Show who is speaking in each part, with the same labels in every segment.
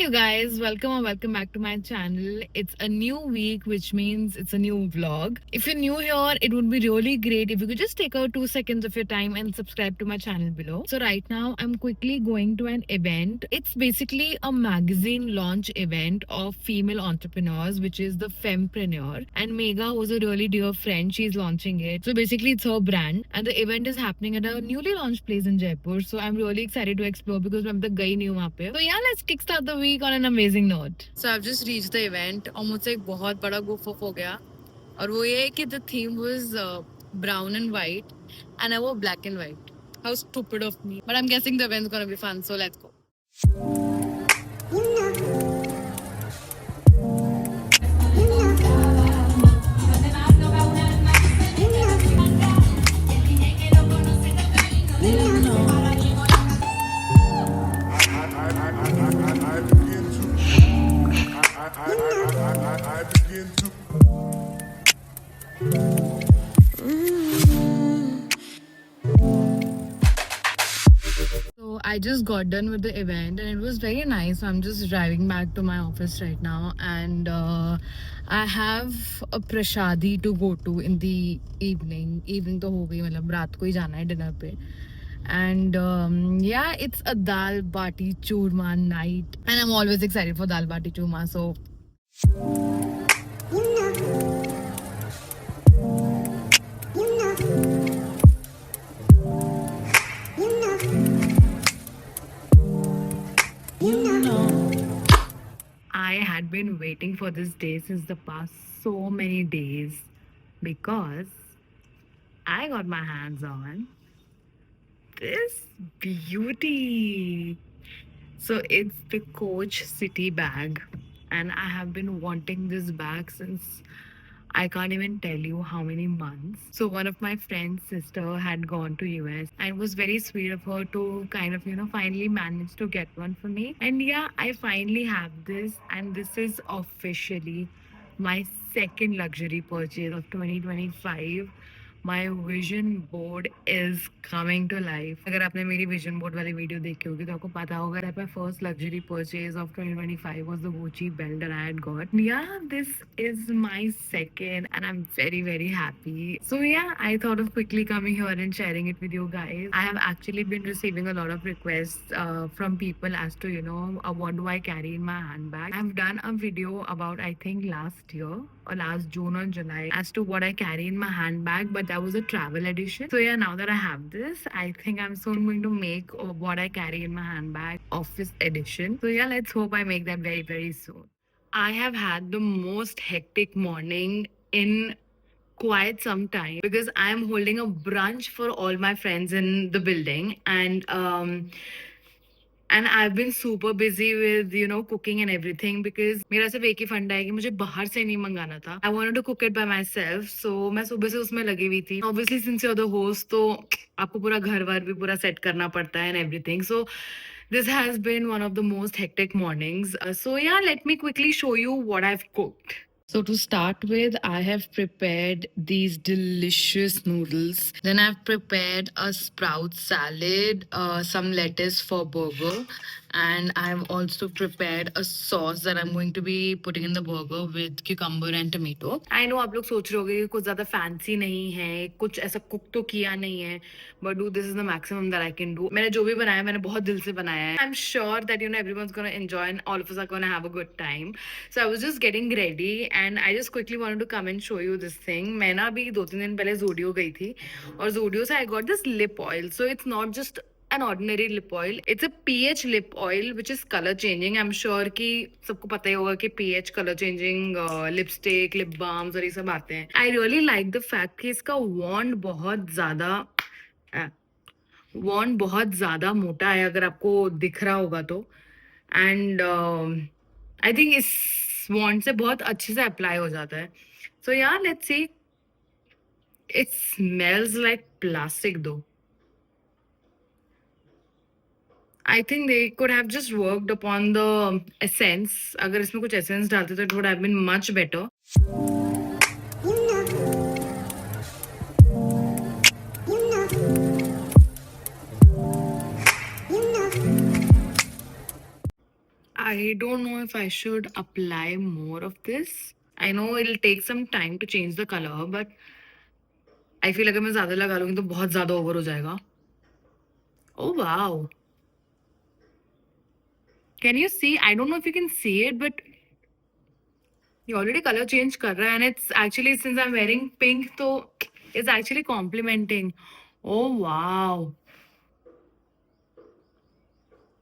Speaker 1: you guys, welcome or welcome back to my channel. It's a new week, which means it's a new vlog. If you're new here, it would be really great if you could just take out 2 seconds of your time and subscribe to my channel below. So right now I'm quickly going to an event. It's basically a magazine launch event of female entrepreneurs, which is the Fempreneur. And Megha, who's a really dear friend, she's launching it. So basically it's her brand and the event is happening at a newly launched place in Jaipur. So I'm really excited to explore because I'm the गई नहीं हूँ वहाँ पे. So yeah, let's kickstart the week on an amazing note. So I've just reached the event और मुझसे एक बहुत बड़ा goof off हो गया और वो ये है कि the theme was brown and white and I wore black and white. How stupid of me. But I'm guessing the event's gonna be fun, so let's go. So I just got done with the event and it was very nice. So I'm just driving back to my office right now and I have a prashadi to go to in the evening. Evening तो हो गई मतलब रात को ही जाना है dinner पे. And yeah, it's a dal bati churma night and I'm always excited for dal bati churma. So I had been waiting for this day since the past so many days because I got my hands on this beauty. So it's the Coach City bag, and I have been wanting this bag since I can't even tell you how many months. So one of my friend's sister had gone to US and it was very sweet of her to kind of, finally manage to get one for me. And yeah, I finally have this and this is officially my second luxury purchase of 2025. My vision board is coming to life. अगर आपने मेरी vision board वाली video देखी होगी तो आपको पता होगा that my first luxury purchase of 2025 was the Gucci belt that I had got. Yeah, this is my second and I'm very very happy. So yeah, I thought of quickly coming here and sharing it with you guys. I have actually been receiving a lot of requests from people as to what do I carry in my handbag. I've done a video about I think last year or last June or July as to what I carry in my handbag, but that was a travel edition. So yeah, now that I have this, I think I'm soon going to make what I carry in my handbag office edition. So yeah, let's hope I make that very very soon. I have had the most hectic morning in quite some time because I'm holding a brunch for all my friends in the building and I've been super busy with cooking and everything because मेरा सिर्फ एक ही फंडा है कि मुझे बाहर से नहीं मंगाना था. I wanted to cook it by myself, so मैं सुबह से उसमें लगी हुई थी. Obviously since you're the host तो आपको पूरा घर वर भी पूरा सेट करना पड़ता है and everything. So this has been one of the most hectic mornings. So yeah, let me quickly show you what I've cooked. So to start with, I have prepared these delicious noodles. Then I've prepared a sprout salad, some lettuce for burger, and I've also prepared a sauce that I'm going to be putting in the burger with cucumber and tomato. I know आप लोग सोच रहे होगे कि कुछ ज़्यादा fancy नहीं है, कुछ ऐसा cook तो किया नहीं है, but do this is the maximum that I can do. मैंने जो भी बनाया मैंने बहुत दिल से बनाया है. I'm sure that everyone's gonna enjoy and all of us are gonna have a good time. So I was just getting ready and I just quickly wanted to come and show you this thing. मैं ना अभी 2-3 दिन पहले Zudio गई थी और Zudio से I got this lip oil. So it's not just an ordinary lip oil. It's a pH lip oil which is color changing. I'm sure कि सबको पता ही होगा कि pH color changing lipstick, lip balms और ये सब आते हैं. I really like the fact कि इसका wand बहुत ज़्यादा मोटा है अगर आपको दिख रहा होगा तो. And I think इस wand से बहुत अच्छे से apply हो जाता है. So yeah, let's see. It smells like plastic though. I think they could have just worked upon the essence. अगर इसमें कुछ essence डालते तो it would have been much better. I don't know if I should apply more of this. I know it'll take some time to change the color, but I feel like अगर मैं ज़्यादा लगा लूँगी तो बहुत ज़्यादा over हो जाएगा. Oh wow. Can you see? I don't know if you can see it, but you already color change कर रहा है, and it's actually since I'm wearing pink, तो it's actually complementing. Oh wow.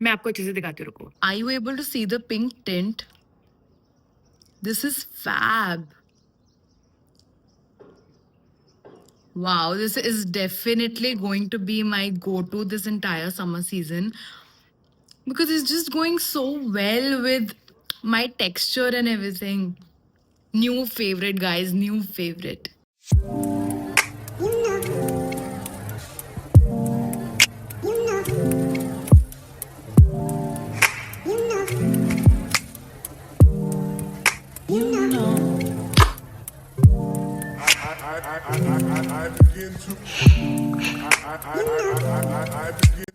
Speaker 1: मैं आपको अच्छे से दिखाती हूँ, रुको. Are you able to see the pink tint? This is fab. Wow, this is definitely going to be my go-to this entire summer season because it's just going so well with my texture and everything. New favorite, guys, new favorite.
Speaker 2: I begin to. I begin.